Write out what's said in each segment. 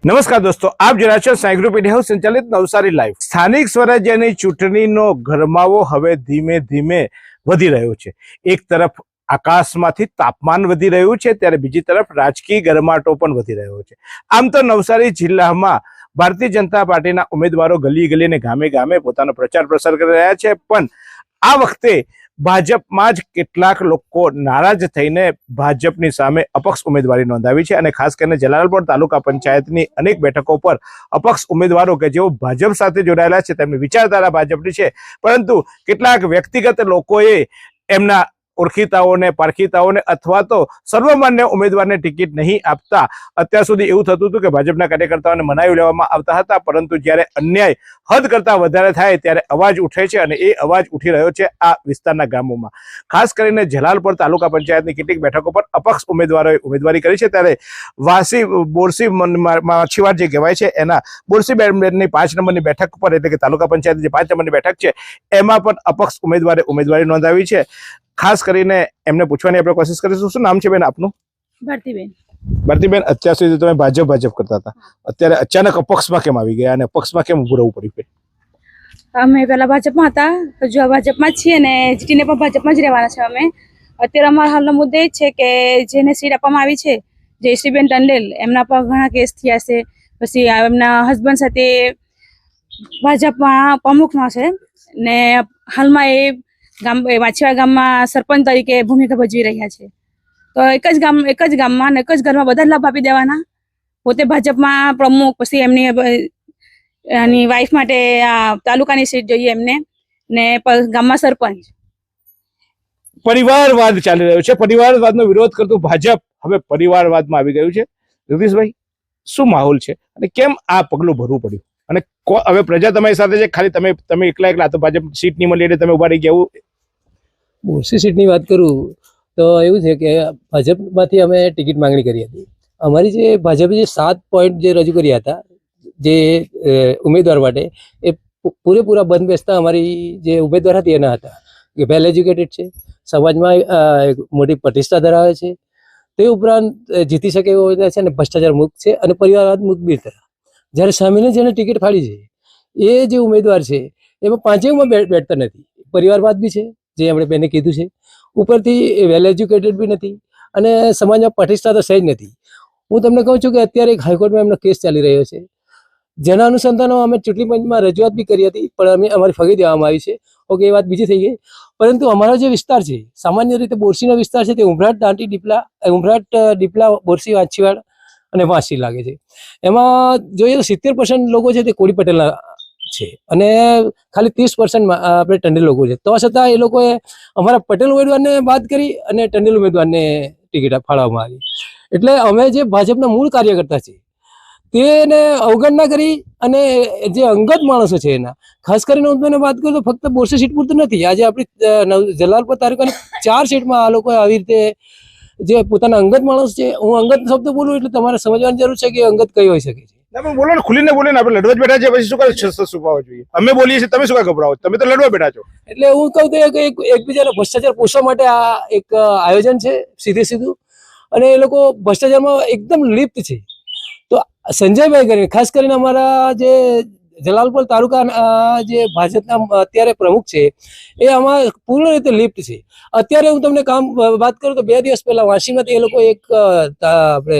નમસ્કાર દોસ્તો, આપ જોઈ રહ્યા છો સાઈ ગ્રુપ ઇન્ડિયા હાઉસ સંચાલિત નવસારી લાઈવ। સ્થાનિક સ્વરાજ્યની ચૂંટણીનો ગરમાવો હવે ધીમે ધીમે વધી રહ્યો છે। એક તરફ આકાશમાંથી તાપમાન વધી રહ્યું છે, ત્યારે બીજી તરફ રાજકીય ગરમાટો પણ વધી રહ્યો છે। આમ તો નવસારી જિલ્લામાં ભારતીય જનતા પાર્ટીના ઉમેદવારો ગલી ગલી અને ગામે ગામે પોતાનો પ્રચાર પ્રસાર કરી રહ્યા છે, પણ આ વખતે ભાજપમાં જ કેટલાક લોકો નારાજ થઈને ભાજપની સામે અપક્ષ ઉમેદવારી નોંધાવી છે અને ખાસ કરીને જલાલપોર તાલુકા પંચાયતની અનેક બેઠકો પર અપક્ષ ઉમેદવારો કે જેઓ ભાજપ સાથે જોડાયેલા છે તેમની વિચારધારા ભાજપની છે, પરંતુ કેટલાક વ્યક્તિગત લોકોએ એમના ઓળખીતાઓને પારખીતાઓને અથવા તો સર્વમાન્ય ઉમેદવારને ટિકિટ નહીં આપતા અત્યાર સુધી એવું થતું હતું કે ભાજપના કાર્યકર્તાઓને મનાવી લેવામાં આવતા હતા, પરંતુ જ્યારે અન્યાય હદ કરતા વધારે થાય ત્યારે અવાજ ઉઠે છે અને એ અવાજ ઉઠી રહ્યો છે આ વિસ્તારના ગામોમાં। ખાસ કરીને જલાલપોર તાલુકા પંચાયતની કેટલીક બેઠકો પર અપક્ષ ઉમેદવારોએ ઉમેદવારી કરી છે, ત્યારે વાસી બોરસી માછીવાર જે કહેવાય છે એના બોરસી બેનની 5 નંબરની બેઠક પર, એટલે કે તાલુકા પંચાયત જે 5 નંબરની બેઠક છે એમાં પણ અપક્ષ ઉમેદવારે ઉમેદવારી નોંધાવી છે। ખાસ કરીને એમને પૂછવાની આપણે કોશિશ કરીશું। શું નામ છે બેન આપનું? ભારતીબેન। ભારતીબેન, અત્યાર સુધી તમે ભાજપ કરતા હતા, અત્યારે અચાનક અપક્ષમાં કેમ આવી ગયા અને અપક્ષમાં કેમ ઉભું રહેવું પડ્યું? અમે પહેલા ભાજપમાં હતા, હજુ ભાજપમાં જ છીએ ને જીતીને પણ ભાજપમાં જ રહેવાના છે અમે। અત્યારે અમારો હાલનો મુદ્દો એ જ છે કે જેને સીટ આપવામાં આવી છે જયશ્રીબેન ટંડેલ, એમના પર ઘણા કેસ થયા છે, પછી એમના હસબન્ડ સાથે ભાજપમાં પ્રમુખમાં છે ને હાલમાં એ માછીવાડા ગામમાં સરપંચ તરીકે ભૂમિકા ભજવી રહ્યા છે। તો એક જ ગામમાં એક જ ઘરમાં બધા લાભ આપી દેવાના। પોતે ભાજપમાં પ્રમુખ, પછી એમની વાઈફ માટે આ તાલુકાની સીટ જોઈએ એમને, ને ગામમાં સરપંચ। પરિવારવાદ ચાલી રહ્યો છે, પરિવારવાદનો વિરોધ કરતું ભાજપ હવે પરિવારવાદમાં આવી ગયું છે। જગદીશભાઈ, શું માહોલ છે અને કેમ આ પગલું ભરવું પડ્યું? અને હવે પ્રજા તમારી સાથે છે, ખાલી તમે એકલા તો ભાજપ સીટ નહીં મળી એટલે તમે ઉભા રહી ગયા? બોરસી સીટની વાત કરું તો એવું છે કે ભાજપમાંથી અમે ટિકિટ માંગણી કરી હતી। અમારી જે ભાજપે જે 7 પોઈન્ટ જે રજૂ કર્યા હતા જે ઉમેદવાર માટે, એ પૂરેપૂરા બંધ બેસતા અમારી જે ઉમેદવાર હતી એના હતા કે વેલ એજ્યુકેટેડ છે, સમાજમાં મોટી પ્રતિષ્ઠા ધરાવે છે, તે ઉપરાંત જીતી શકે એવો છે અને ભ્રષ્ટાચાર મુક્ત છે અને પરિવારવાદ મુક્ત બી હતા। જ્યારે સામેને જેને ટિકિટ ફાળી છે એ જે ઉમેદવાર છે એમાં 5માં બેઠતા નથી, પરિવારવાદ બી છે જે આપણે બેને કીધું છે, ઉપરથી વેલ એજ્યુકેટેડ બી નથી અને સમાજમાં પ્રતિષ્ઠા તો સહેજ નથી। હું તમને કહું છું કે અત્યારે એક હાઈકોર્ટમાં એમનો કેસ ચાલી રહ્યો છે, જેના અનુસંધાનમાં અમે ચૂંટણી પંચમાં રજૂઆત બી કરી હતી, પણ અમારી ફગાવી દેવામાં આવી છે। ઓકે, એ વાત બીજી થઈ ગઈ, પરંતુ અમારો જે વિસ્તાર છે, સામાન્ય રીતે બોરસીનો વિસ્તાર છે, તે ઉમરાટ દીપલા બોરસી માછીવાડ અને વાંસી લાગે છે। એમાં જોઈએ તો 70% લોકો છે તે કોળી પટેલના છે અને ખાલી 30% આપણે ટંડેલ લોકો છે। તો છતાં એ લોકોએ અમારા પટેલ ઉમેદવારને બાદ કરી અને ટંડેલ ઉમેદવારને ટિકિટ ફાળવવામાં આવી। એટલે અમે જે ભાજપના મૂળ કાર્યકર્તા છે તેને અવગણના કરી અને જે અંગત માણસો છે એના, ખાસ કરીને હું તમને વાત કરું તો ફક્ત બોરસી સીટ પૂરતું નથી, આજે આપણી જલાલપોર તાલુકાની 4 સીટમાં આ લોકોએ આવી રીતે જે પોતાના અંગત માણસ છે, હું અંગત શબ્દ બોલું એટલે તમારે સમજવાની જરૂર છે કે અંગત કઈ હોઈ શકે છે। બોલો ને, ખુલીને બોલે ને, આપણે લડવા જ બેઠા છે, પછી શું કરે છુપાવવા જોઈએ? અમે બોલીએ છીએ, તમે શું કાંઈ ગભરાવો? તમે તો લડવા બેઠા છો। એટલે હું કહું તો કે એકબીજાને ભ્રષ્ટાચાર પોષવા માટે આ એક આયોજન છે સીધું, અને એ લોકો ભ્રષ્ટાચારમાં એકદમ લિપ્ત છે। તો સંજયભાઈ કરીને, ખાસ કરીને અમારા જે જલાલપોર તાલુકાના જે ભાજપના અત્યારે પ્રમુખ છે એ આમાં પૂર્ણ રીતે લિપ્ત છે। અત્યારે હું તમને વાત કરું તો 2 દિવસ પહેલા વાંસીમાંથી એ લોકો એક આપણે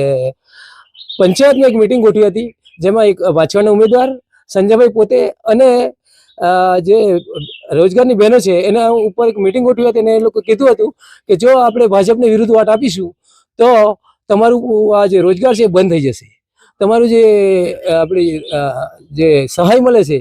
પંચાયતની એક મિટિંગ ગોઠવી હતી, જેમાં એક માછીવાડના ઉમેદવાર સંજયભાઈ પોતે અને જે રોજગારની બહેનો છે એના ઉપર એક મિટિંગ ગોઠવી હતી અને એ લોકો કીધું હતું કે જો આપણે ભાજપને વિરુદ્ધ વાટ આપીશું તો તમારું આ જે રોજગાર છે એ બંધ થઈ જશે, તમારું જે આપણી જે સહાય મળે છે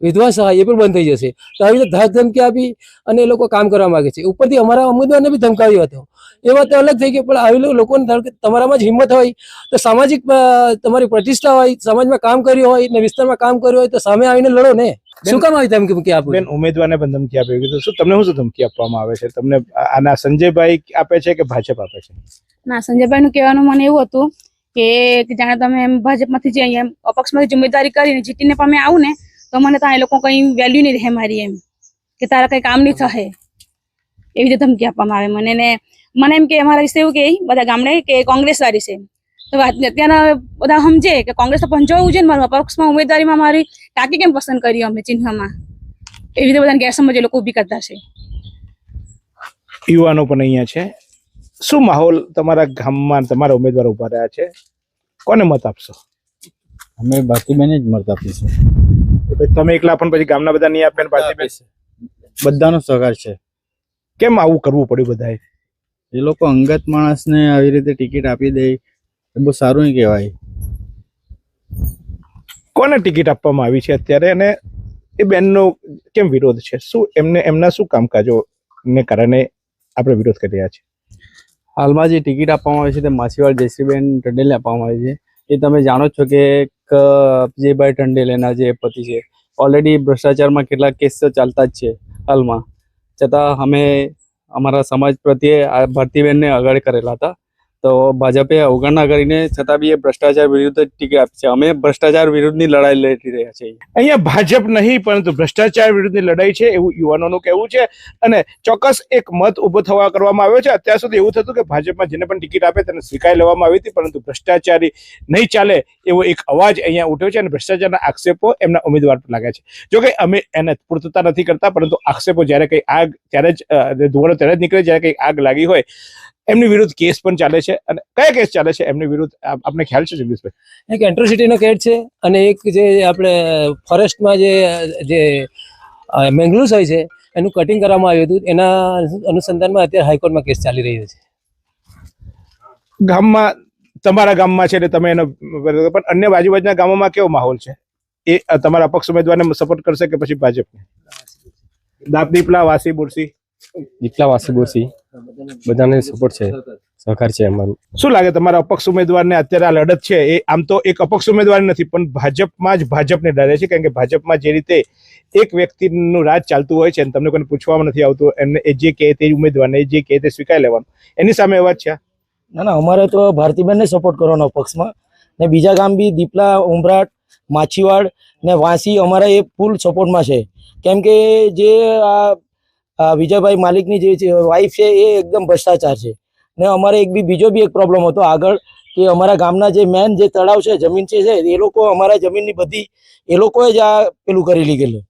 વિધવા સહાય એ પણ બંધ થઈ જશે। તો આવી રીતે ધાક ધમકી આપી અને એ લોકો કામ કરવા માંગે છે। ઉપરથી અમારા ઉમેદવારને બી ધમકાવ્યો હતો। એ વાત અલગ થઈ ગઈ, પણ આવી લોકોને તમારામાં જ હિંમત હોય તો, સામાજિક તમારી પ્રતિષ્ઠા હોય, સમાજમાં કામ કર્યું હોય ને વિસ્તારમાં કામ કર્યું હોય તો સામે આવીને લડો ને। શું કામ આવી ધમકી આપો? બેન, ઉમેદવારને પણ ધમકી આપી તો શું તમને શું ધમકી આપવામાં આવે છે? તમને આના સંજયભાઈ આપે છે કે ભાજપ આપે છે? ના, સંજયભાઈ નું કહેવાનું મને એવું હતું કે જાણે તમે એમ ભાજપમાંથી જે અહીંયા અપક્ષમાંથી ઉમેદવારી કરીને જીતીને પણ મેં આવું ને તો મને ત્યાં એ લોકો કઈ વેલ્યુ નહીં રહે મારી, એમ કે તારા કઈ કામ નહીં થાય, એવી રીતે ધમકી આપવામાં આવે મને। ને મને એમ કે અમારા વિશે એવું કે બધા ગામડે કે કોંગ્રેસ વાળી છે, તો અત્યારના બધા સમજે કે કોંગ્રેસ તો પંચવું છે ને મારું અપક્ષમાં ઉમેદવારીમાં મારી ટાંકી કેમ પસંદ કરી અમે ચિહ્નમાં, એવી રીતે બધાને ગેરસમજ એ લોકો ઊભી કરતા છે. યુવાનો પણ અહીંયા છે. શું માહોલ તમારા ગામમાં તમારા ઉમેદવાર ઉભા રહ્યા છે, કોને મત આપશો? અમે ભારતીબેન જ મત આપીશું. તમે એકલા પણ પછી ગામના બધા નહીં આપે ને ભારતીબેન? બધાનો સહકાર છે. કેમ આવું કરવું પડ્યું બધાએ? એ લોકો અંગત માણસને આવી રીતે ટિકિટ આપી દે એ બહુ સારું નહીં કહેવાય. કોને ટિકિટ આપવામાં આવી છે અત્યારે, અને એ બેનનો કેમ વિરોધ છે? શું એમના શું કામકાજો ને કારણે આપણે વિરોધ કરી રહ્યા છે? હાલમાં જે ટિકિટ આપવામાં આવી છે તે માછીવાડ જયશ્રીબેન ટંડેલને આપવામાં આવી છે. એ તમે જાણો છો કે વિજયભાઈ ટંડેલ એના જે પતિ છે ઓલરેડી ભ્રષ્ટાચારમાં કેટલાક કેસ તો ચાલતા જ છે હાલમાં. છતાં અમે અમારા સમાજ પ્રત્યે આ ભારતીબેનને આગળ કરેલા હતા, તો ભાજપે અવગણના કરીને છતાં બી એ ભ્રષ્ટાચાર વિરુદ્ધ ટિકિટ આપી છે. અમે ભ્રષ્ટાચાર વિરુદ્ધની લડાઈ લડી રહ્યા છીએ. અહીંયા ભાજપ નહીં પરંતુ ભ્રષ્ટાચાર વિરુદ્ધની લડાઈ છે એવું યુવાનોનું કહેવું છે. અને ચોક્કસ એક મત ઉભો થવા કરવામાં આવ્યો છે. અત્યાર સુધી એવું થતું કે ભાજપમાં જેને પણ ટિકિટ આપે તેને સ્વીકારી લેવામાં આવી હતી, પરંતુ ભ્રષ્ટાચારી નહીં ચાલે એવો એક અવાજ અહીંયા ઉઠ્યો છે અને ભ્રષ્ટાચારના આક્ષેપો એમના ઉમેદવાર પર લાગ્યા છે. જો કે અમે એને પૂર્તતા નથી કરતા, પરંતુ આક્ષેપો જ્યારે કંઈ આગ ત્યારે જ ધુવાડો ત્યારે જ નીકળે જ્યારે કંઈ આગ લાગી હોય. એમની વિરુદ્ધ કેસ પણ ચાલે છે, અને કયા કેસ ચાલે છે એમની વિરુદ્ધ આપને ખ્યાલ છે જગદીશભાઈ? એક એટ્રોસિટીનો કેસ છે અને એક જે આપણે ફોરેસ્ટમાં જે મેંગ્રુસ હોય છે એનું કટિંગ કરવામાં આવ્યું હતું, એના અનુસંધાનમાં અત્યારે હાઈકોર્ટમાં કેસ ચાલી રહ્યો છે. ગામમાં તમારા ગામમાં છે એટલે તમે એનો પણ અન્ય આજુબાજુના ગામોમાં કેવો માહોલ છે? એ તમારા અપક્ષ ઉમેદવારને સપોર્ટ કરશે કે પછી ભાજપને? દીપલા, વાસી, બોરસી? દીપલા, વાસી, બોરસી બધાને સપોર્ટ છે, સહકાર છે અમારું. શું લાગે તમારા અપક્ષ ઉમેદવારને અત્યારે આ લડત છે એ આમ તો એક અપક્ષ ઉમેદવાર નથી પણ ભાજપમાં જ ભાજપને ડરે છે, કારણ કે ભાજપમાં જે રીતે એક વ્યક્તિનું રાજ ચાલતું હોય છે અને તમને કોઈને પૂછવામાં નથી આવતું, એમને એ જે કહે તે ઉમેદવારને એ જે કહે તે સ્વીકારી લેવાનું, એની સામે અવાજ છે? ના, અમારે તો ભારતીબેનને સપોર્ટ કરવાનો પક્ષમાં, ને બીજા ગામ બી દીપલા, ઉમરાટ, માછીવાડ ને વાંસી અમારા એ ફૂલ સપોર્ટમાં છે. કેમ કે જે આ વિજયભાઈ માલિકની જે વાઈફ છે એ એકદમ ભ્રષ્ટાચાર છે. ને અમારે બીજો બી એક પ્રોબ્લેમ હતો આગળ કે અમારા ગામના જે મેન જે તળાવ છે, જમીન છે એ લોકો અમારા જમીનની બધી એ લોકોએ જ આ પેલું કરી લીધેલું.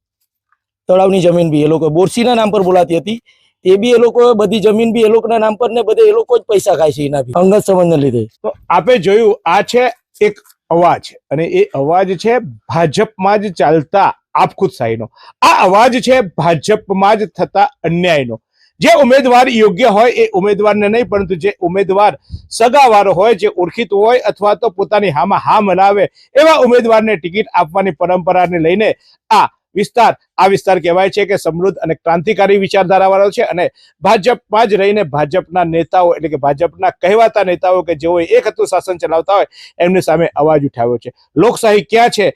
તળાવની જમીન બી એ લોકો બોરસીના નામ પર બોલાતી હતી, એ બી એ લોકો બધી જમીન બી એ લોકોના નામ પર ને બધે એ લોકો જ પૈસા ખાય છે એના બી અંગત સંબંધને લીધે. તો આપે જોયું, આ છે એક અવાજ, અને એ અવાજ છે ભાજપમાં જ ચાલતા આપખુદશાહીનો. આ અવાજ છે ભાજપમાં જ થતા અન્યાયનો. જે ઉમેદવાર યોગ્ય હોય એ ઉમેદવારને નહીં, પરંતુ જે ઉમેદવાર સગાવાળો હોય, જે ઓળખીતું હોય અથવા તો પોતાની હામાં હા મનાવે એવા ઉમેદવારને ટિકિટ આપવાની પરંપરાને લઈને આ વિસ્તાર કહેવાય છે કે સમૃદ્ધ અને ક્રાંતિકારી વિચારધારાવાળો છે. અને ભાજપમાં જ રહીને ભાજપના નેતાઓ એટલે કે ભાજપના કહેવાતા નેતાઓ કે જેઓ એક હતું શાસન ચલાવતા હોય એમની સામે અવાજ ઉઠાવ્યો છે. લોકશાહી ક્યાં છે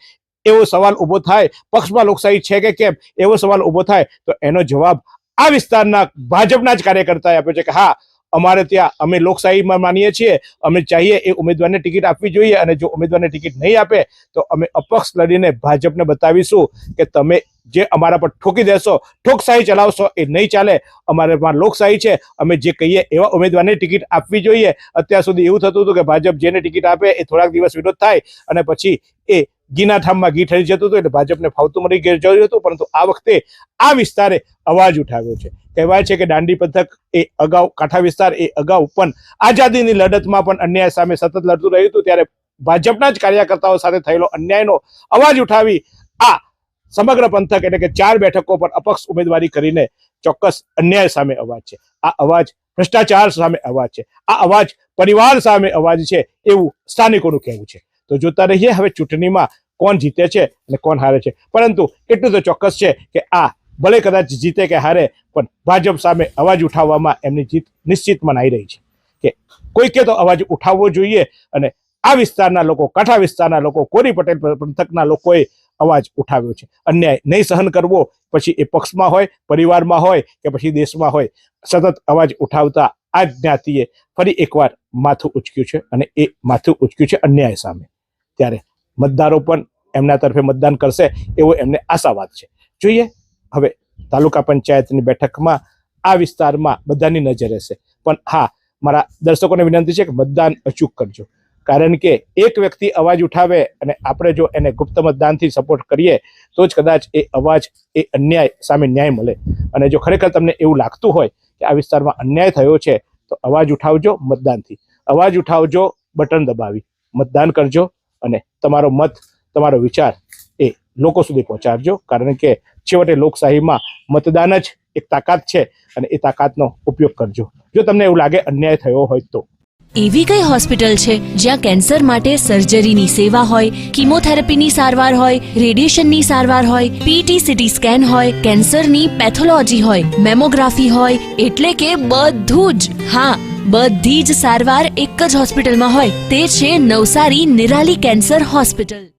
એવો સવાલ ઉભો થાય, પક્ષમાં લોકશાહી છે કે કેમ એવો સવાલ ઉભો થાય, તો એનો જવાબ આ વિસ્તારના ભાજપના જ કાર્યકર્તાએ આપ્યો છે કે હા, અમારે ત્યાં અમે લોકશાહીમાં માનીએ છીએ, અમે ચાહીએ એ ઉમેદવારને ટિકિટ આપવી જોઈએ, અને જો ઉમેદવારને ટિકિટ નહીં આપે તો અમે અપક્ષ લડીને ભાજપને બતાવીશું કે તમે જે અમારા પર ઠોકી દેશો, ઠોકશાહી ચલાવશો, એ નહીં ચાલે. અમારામાં લોકશાહી છે, અમે જે કહીએ એવા ઉમેદવારને ટિકિટ આપવી જોઈએ. અત્યાર સુધી એવું થતું હતું કે ભાજપ જેને ટિકિટ આપે એ થોડાક દિવસ વિરોધ થાય અને પછી એ ઘીના ઠામમાં ઘી ઠરી જતું હતું, એટલે ભાજપને ફાવતું મળી ગયું હતું. પરંતુ આ વખતે આ વિસ્તારે અવાજ ઉઠાવ્યો છે. કહેવાય છે કે દાંડી પંથક એ અગાઉ, કાંઠા વિસ્તાર એ અગાઉ પણ આઝાદીની લડતમાં પણ અન્યાય સામે સતત લડતું રહ્યું હતું, ત્યારે ભાજપના જ કાર્યકર્તાઓ સાથે થયેલો અન્યાયનો અવાજ ઉઠાવી આ સમગ્ર પંથક એટલે કે 4 બેઠકો પર અપક્ષ ઉમેદવારી કરીને ચોક્કસ અન્યાય સામે અવાજ છે. આ અવાજ ભ્રષ્ટાચાર સામે અવાજ છે. આ અવાજ પરિવાર સામે અવાજ છે એવું સ્થાનિકોનું કહેવું છે. તો જોતા રહીએ હવે ચૂંટણીમાં કોણ જીતે છે અને કોણ હારે છે. પરંતુ એટલું તો ચોક્કસ છે કે આ ભલે કદાચ જીતે કે હારે, પણ ભાજપ સામે અવાજ ઉઠાવવામાં એમની જીત નિશ્ચિત મનાઈ રહી છે કે કોઈકે તો અવાજ ઉઠાવવો જોઈએ. અને આ વિસ્તારના લોકો, કાંઠા વિસ્તારના લોકો, કોરી પટેલ પંથકના લોકોએ અવાજ ઉઠાવ્યો છે. અન્યાય નહીં સહન કરવો, પછી એ પક્ષમાં હોય, પરિવારમાં હોય કે પછી દેશમાં હોય, સતત અવાજ ઉઠાવતા આ જ્ઞાતિએ ફરી એકવાર માથું ઉચક્યું છે, અને એ માથું ઉચક્યું છે અન્યાય સામે. ત્યારે મતદારો પણ એમના તરફે મતદાન કરશે એવો એમને આશાવાદ છે. જોઈએ હવે તાલુકા પંચાયતની બેઠકમાં આ વિસ્તારમાં બધાની નજર રહેશે. પણ હા, મારા દર્શકોને વિનંતી છે કે મતદાન અચૂક કરજો. કારણ કે એક વ્યક્તિ અવાજ ઉઠાવે અને આપણે જો એને ગુપ્ત મતદાનથી સપોર્ટ કરીએ તો જ કદાચ એ અવાજ એ અન્યાય સામે ન્યાય મળે. અને જો ખરેખર તમને એવું લાગતું હોય કે આ વિસ્તારમાં અન્યાય થયો છે તો અવાજ ઉઠાવજો મતદાનથી, અવાજ ઉઠાવજો બટન દબાવી, મતદાન કરજો અને તમારો મત, તમારો વિચાર એ લોકો સુધી પહોંચાડજો. કારણ કે છેવટે લોકશાહીમાં મતદાન જ એક તાકાત છે અને એ તાકાતનો ઉપયોગ કરજો જો તમને એવું લાગે અન્યાય થયો હોય તો. એવી કઈ હોસ્પિટલ છે જ્યાં કેન્સર માટે સર્જરીની સેવા હોય, કિમોથેરાપીની સારવાર હોય, રેડિયેશનની સારવાર હોય, પીટી સીટી સ્કેન હોય, કેન્સરની પેથોલોજી હોય, મેમોગ્રાફી હોય, એટલે કે બધું જ. હા, બધી જ સારવાર એક જ હોસ્પિટલમાં હોય. તે છે નવસારી નિરાલી કેન્સર હોસ્પિટલ.